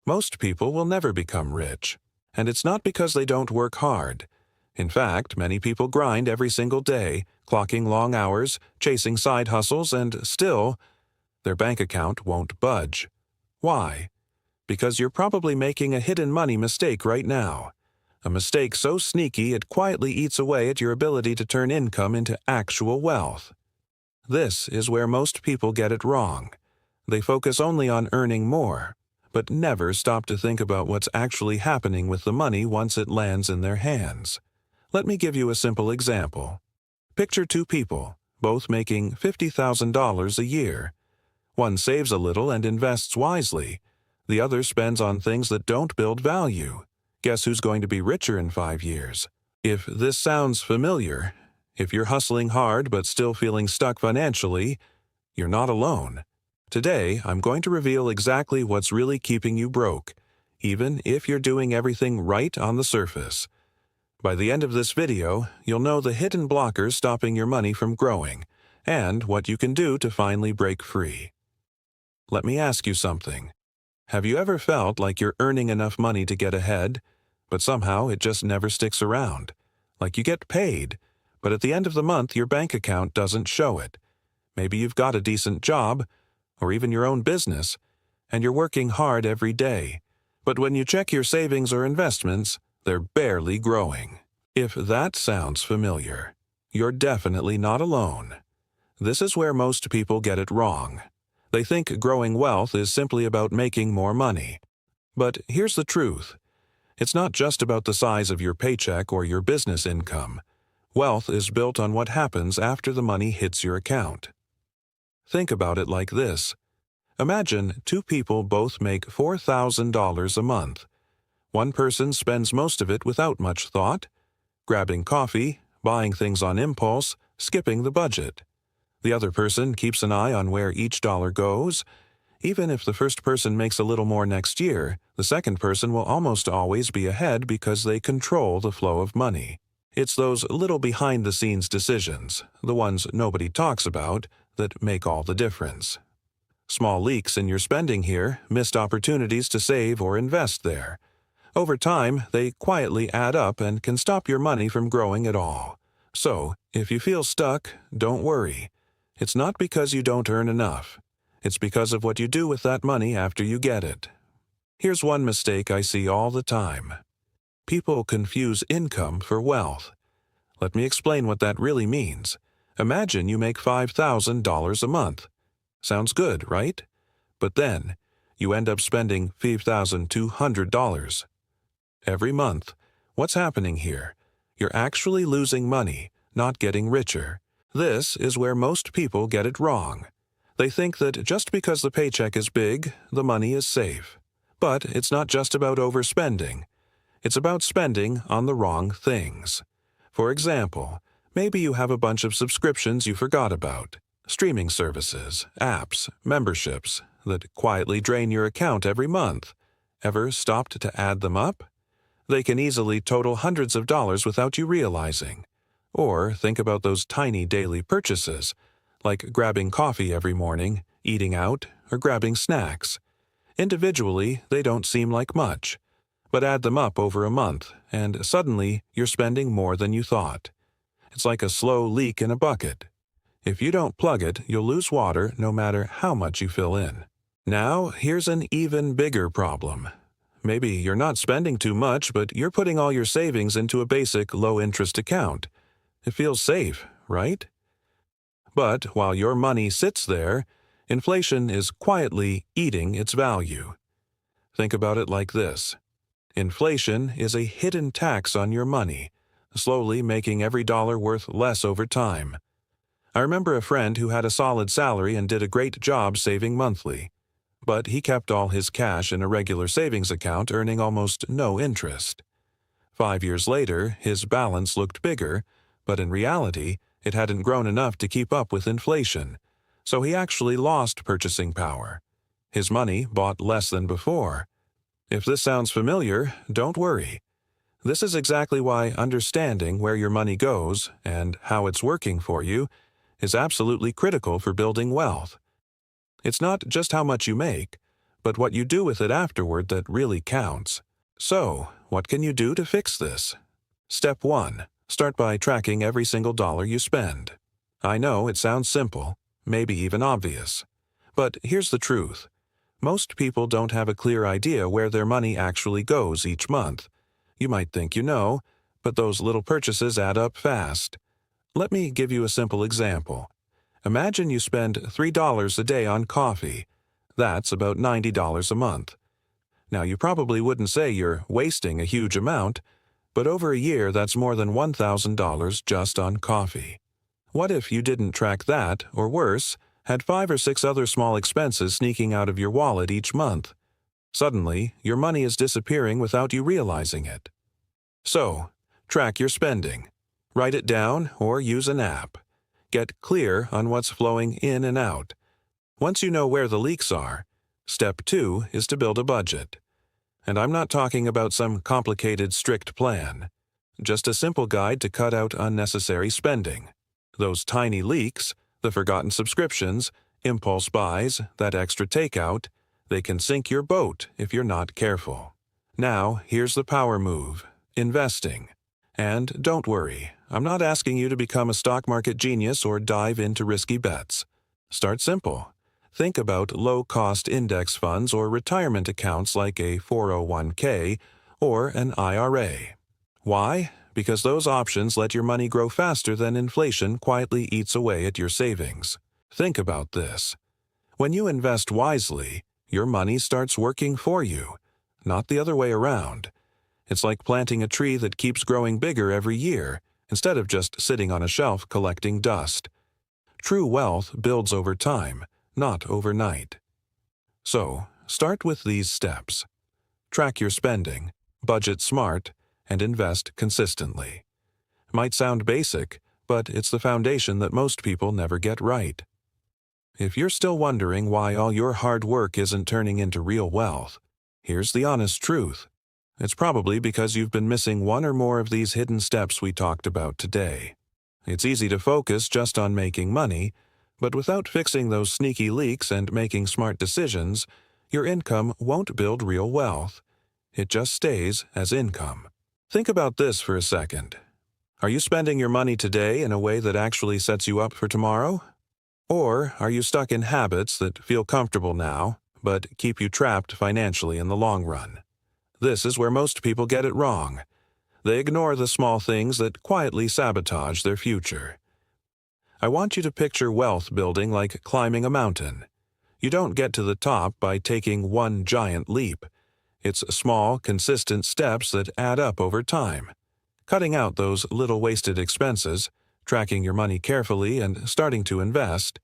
Most people will never become rich, and it's not because they don't work hard. In fact, many people grind every single day, clocking long hours, chasing side hustles, and still, their bank account won't budge. Why? Because you're probably making a hidden money mistake right now. A mistake so sneaky it quietly eats away at your ability to turn income into actual wealth. This is where most people get it wrong. They focus only on earning more, but never stop to think about what's actually happening with the money once it lands in their hands. Let me give you a simple example. Picture two people, both making $50,000 a year. One saves a little and invests wisely. The other spends on things that don't build value. Guess who's going to be richer in 5 years? If this sounds familiar, if you're hustling hard but still feeling stuck financially, you're not alone. Today, I'm going to reveal exactly what's really keeping you broke, even if you're doing everything right on the surface. By the end of this video, you'll know the hidden blockers stopping your money from growing, and what you can do to finally break free. Let me ask you something. Have you ever felt like you're earning enough money to get ahead, but somehow it just never sticks around? Like you get paid, but at the end of the month your bank account doesn't show it. Maybe you've got a decent job, or even your own business, and you're working hard every day. But when you check your savings or investments, they're barely growing. If that sounds familiar, you're definitely not alone. This is where most people get it wrong. They think growing wealth is simply about making more money. But here's the truth. It's not just about the size of your paycheck or your business income. Wealth is built on what happens after the money hits your account. Think about it like this. Imagine two people both make $4,000 a month. One person spends most of it without much thought, grabbing coffee, buying things on impulse, skipping the budget. The other person keeps an eye on where each dollar goes. Even if the first person makes a little more next year, the second person will almost always be ahead because they control the flow of money. It's those little behind-the-scenes decisions, the ones nobody talks about, that make all the difference. Small leaks in your spending here, missed opportunities to save or invest there. Over time, they quietly add up and can stop your money from growing at all. So, if you feel stuck, don't worry. It's not because you don't earn enough. It's because of what you do with that money after you get it. Here's one mistake I see all the time. People confuse income for wealth. Let me explain what that really means. Imagine you make $5,000 a month. Sounds good, right? But then, you end up spending $5,200. Every month. What's happening here? You're actually losing money, not getting richer. This is where most people get it wrong. They think that just because the paycheck is big, the money is safe. But it's not just about overspending. It's about spending on the wrong things. For example, maybe you have a bunch of subscriptions you forgot about. Streaming services, apps, memberships that quietly drain your account every month. Ever stopped to add them up? They can easily total hundreds of dollars without you realizing. Or think about those tiny daily purchases, like grabbing coffee every morning, eating out, or grabbing snacks. Individually, they don't seem like much, but add them up over a month, and suddenly you're spending more than you thought. It's like a slow leak in a bucket. If you don't plug it, you'll lose water no matter how much you fill in. Now, here's an even bigger problem. Maybe you're not spending too much, but you're putting all your savings into a basic low-interest account. It feels safe, right? But while your money sits there, inflation is quietly eating its value. Think about it like this. Inflation is a hidden tax on your money, slowly making every dollar worth less over time. I remember a friend who had a solid salary and did a great job saving monthly. But he kept all his cash in a regular savings account, earning almost no interest. 5 years later, his balance looked bigger, but in reality, it hadn't grown enough to keep up with inflation, so he actually lost purchasing power. His money bought less than before. If this sounds familiar, don't worry. This is exactly why understanding where your money goes and how it's working for you is absolutely critical for building wealth. It's not just how much you make, but what you do with it afterward that really counts. So, what can you do to fix this? Step 1. Start by tracking every single dollar you spend. I know it sounds simple, maybe even obvious. But here's the truth. Most people don't have a clear idea where their money actually goes each month. You might think you know, but those little purchases add up fast. Let me give you a simple example. Imagine you spend $3 a day on coffee. That's about $90 a month. Now, you probably wouldn't say you're wasting a huge amount, but over a year that's more than $1,000 just on coffee. What if you didn't track that, or worse, had 5 or 6 other small expenses sneaking out of your wallet each month? Suddenly, your money is disappearing without you realizing it. So, track your spending. Write it down or use an app. Get clear on what's flowing in and out. Once you know where the leaks are, step 2 is to build a budget. And I'm not talking about some complicated, strict plan. Just a simple guide to cut out unnecessary spending. Those tiny leaks, the forgotten subscriptions, impulse buys, that extra takeout, they can sink your boat if you're not careful. Now, here's the power move: investing. And don't worry, I'm not asking you to become a stock market genius or dive into risky bets. Start simple. Think about low-cost index funds or retirement accounts like a 401k or an IRA. Why? Because those options let your money grow faster than inflation quietly eats away at your savings. Think about this. When you invest wisely, your money starts working for you, not the other way around. It's like planting a tree that keeps growing bigger every year, instead of just sitting on a shelf collecting dust. True wealth builds over time, not overnight. So, start with these steps. Track your spending, budget smart, and invest consistently. Might sound basic, but it's the foundation that most people never get right. If you're still wondering why all your hard work isn't turning into real wealth, here's the honest truth. It's probably because you've been missing one or more of these hidden steps we talked about today. It's easy to focus just on making money, but without fixing those sneaky leaks and making smart decisions, your income won't build real wealth. It just stays as income. Think about this for a second. Are you spending your money today in a way that actually sets you up for tomorrow? Or are you stuck in habits that feel comfortable now, but keep you trapped financially in the long run? This is where most people get it wrong. They ignore the small things that quietly sabotage their future. I want you to picture wealth building like climbing a mountain. You don't get to the top by taking one giant leap. It's small, consistent steps that add up over time. Cutting out those little wasted expenses, tracking your money carefully, and starting to invest.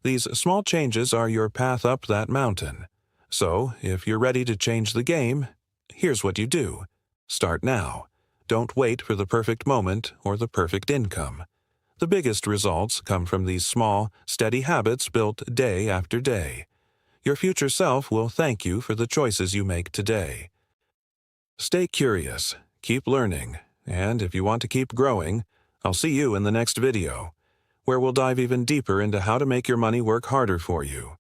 These small changes are your path up that mountain. So, if you're ready to change the game, here's what you do. Start now. Don't wait for the perfect moment or the perfect income. The biggest results come from these small, steady habits built day after day. Your future self will thank you for the choices you make today. Stay curious, keep learning, and if you want to keep growing, I'll see you in the next video, where we'll dive even deeper into how to make your money work harder for you.